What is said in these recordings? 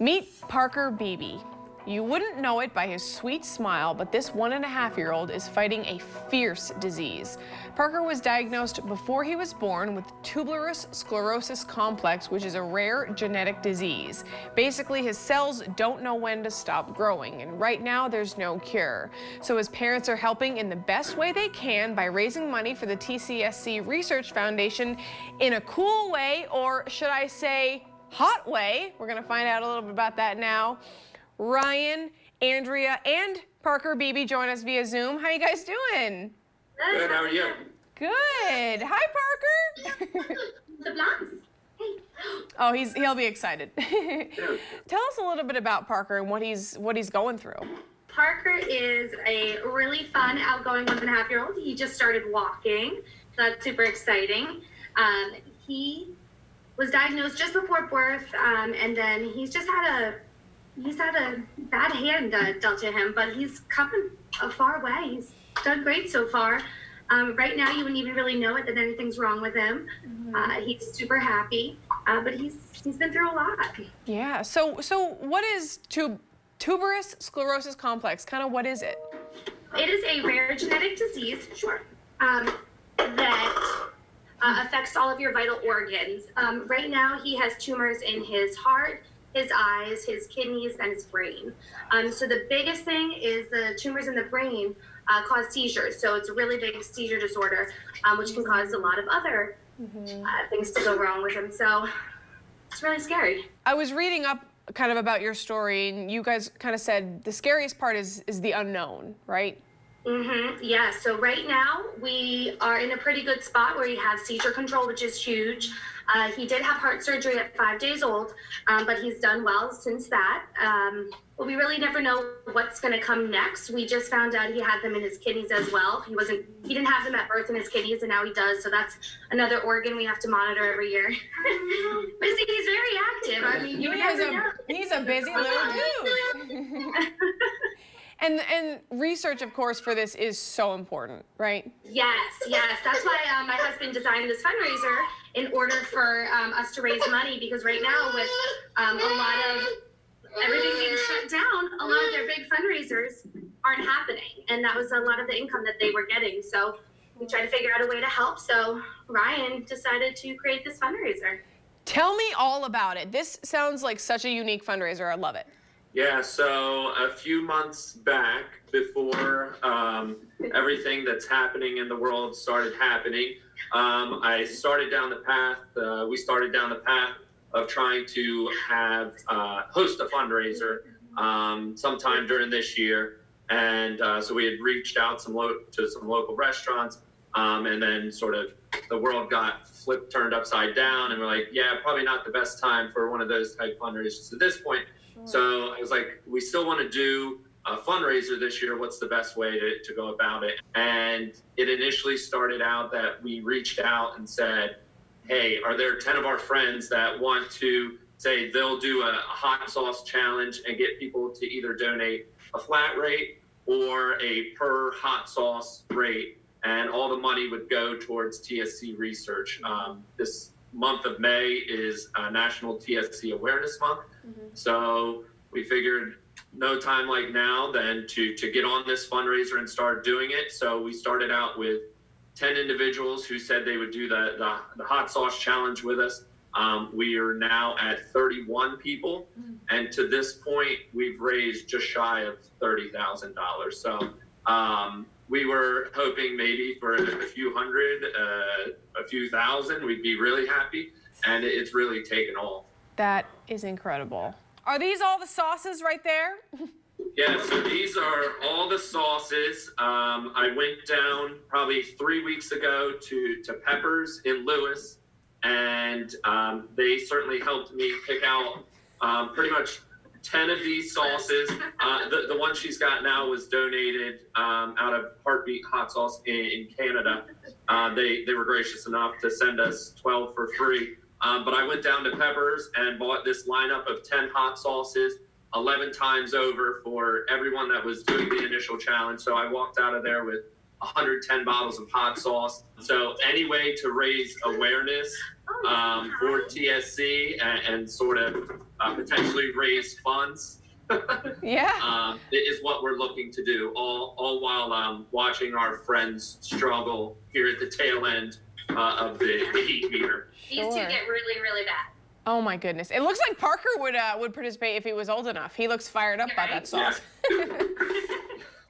Meet Parker Beebe. You wouldn't know it by his sweet smile, but this 1.5-year-old is fighting a fierce disease. Parker was diagnosed before he was born with tuberous sclerosis complex, which is a rare genetic disease. Basically, his cells don't know when to stop growing, and right now there's no cure. So his parents are helping in the best way they can by raising money for the TCSC Research Foundation in a cool way, or should I say, hot way. We're going to find out a little bit about that now. Ryan, Andrea, and Parker Beebe join us via Zoom. How you guys doing? Good, how are you? Good. Hi, Parker. The blondes. Hey. Oh, he'll be excited. Tell us a little bit about Parker and what he's going through. Parker is a really fun, outgoing 1.5-year-old. He just started walking, so that's super exciting. He was diagnosed just before birth, and then he's had a bad hand dealt to him, but he's coming a far way. He's done great so far. Right now, you wouldn't even really know it that anything's wrong with him. He's super happy, but he's been through a lot. Yeah. So what is tuberous sclerosis complex? Kind of what is it? It is a rare genetic disease, that affects all of your vital organs. Right now, he has tumors in his heart, his eyes, his kidneys, and his brain. So the biggest thing is the tumors in the brain cause seizures. So it's a really big seizure disorder, which can cause a lot of other things to go wrong with him. So it's really scary. I was reading up kind of about your story, and you guys kind of said the scariest part is the unknown, right? Yeah, so right now we are in a pretty good spot where he has seizure control, which is huge. He did have heart surgery at 5 days old, but he's done well since that. But we really never know what's going to come next. We just found out he had them in his kidneys as well. He didn't have them at birth in his kidneys, and now he does. So that's another organ we have to monitor every year. But he's very active. I mean, he's a busy little dude. And research, of course, for this is so important, right? Yes. That's why my husband designed this fundraiser in order for us to raise money, because right now with a lot of everything being shut down, a lot of their big fundraisers aren't happening. And that was a lot of the income that they were getting. So we tried to figure out a way to help. So Ryan decided to create this fundraiser. Tell me all about it. This sounds like such a unique fundraiser. I love it. Yeah, so a few months back, before everything that's happening in the world started happening, I started down the path, we started down the path of trying to host a fundraiser sometime during this year. And so we had reached out to some local restaurants, and then sort of the world got turned upside down, and we're like, yeah, probably not the best time for one of those type fundraisers at this point. So I was like, we still want to do a fundraiser this year. What's the best way to go about it? And it initially started out that we reached out and said, hey, are there 10 of our friends that want to say they'll do a hot sauce challenge and get people to either donate a flat rate or a per hot sauce rate, and all the money would go towards TSC research. This month of May is National TSC Awareness Month. So we figured no time like now than to get on this fundraiser and start doing it. So we started out with 10 individuals who said they would do the hot sauce challenge with us. We are now at 31 people. And to this point, we've raised just shy of $30,000. So we were hoping maybe for a few hundred, a few thousand, we'd be really happy. And it's really taken off. That is incredible. Are these all the sauces right there? Yeah, so these are all the sauces. I went down probably 3 weeks ago to Peppers in Lewis, and they certainly helped me pick out pretty much 10 of these sauces. The one she's got now was donated out of Heartbeat Hot Sauce in Canada. They were gracious enough to send us 12 for free. But I went down to Peppers and bought this lineup of 10 hot sauces 11 times over for everyone that was doing the initial challenge. So I walked out of there with 110 bottles of hot sauce. So any way to raise awareness for TSC and sort of potentially raise funds Yeah. is what we're looking to do, all while watching our friends struggle here at the tail end of the heat meter. These two Sure. get really, really bad. Oh my goodness. It looks like Parker would participate if he was old enough. He looks fired up by that sauce.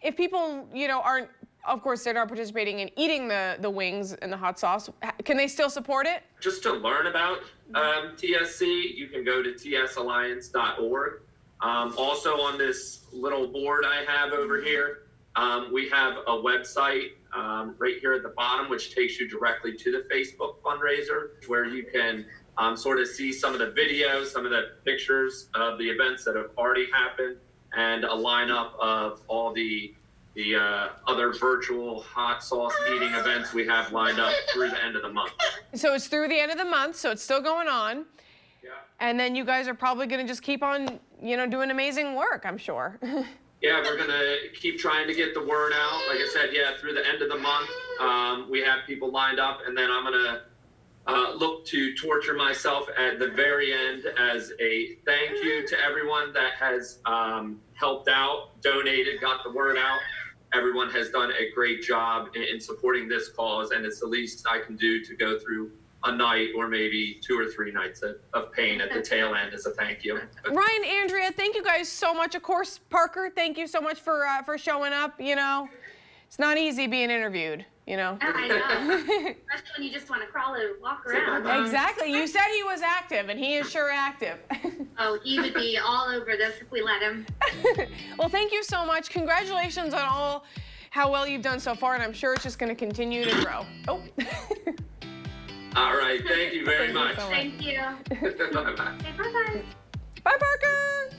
If people, aren't, of course, they're not participating in eating the wings and the hot sauce, can they still support it? Just to learn about TSC, you can go to tsalliance.org. Also on this little board I have over here, we have a website right here at the bottom, which takes you directly to the Facebook fundraiser, where you can sort of see some of the videos, some of the pictures of the events that have already happened, and a lineup of all the other virtual hot sauce eating events we have lined up through the end of the month. So it's through the end of the month, so it's still going on. Yeah. And then you guys are probably going to just keep on, doing amazing work, I'm sure. Yeah, we're gonna keep trying to get the word out. Like I said, through the end of the month, we have people lined up, and then I'm gonna look to torture myself at the very end as a thank you to everyone that has helped out, donated, got the word out. Everyone has done a great job in supporting this cause, and it's the least I can do to go through a night or maybe 2 or 3 nights of pain at the tail end as a thank you. Ryan, Andrea, thank you guys so much. Of course, Parker, thank you so much for showing up. It's not easy being interviewed. I know. Especially when you just want to crawl and walk around. Exactly. You said he was active, and he is sure active. Oh, he would be all over this if we let him. Well, thank you so much. Congratulations on how well you've done so far, and I'm sure it's just going to continue to grow. Oh. All right, thank you very much. so much. Thank you. Bye-bye. Okay, bye-bye. Bye, Parker.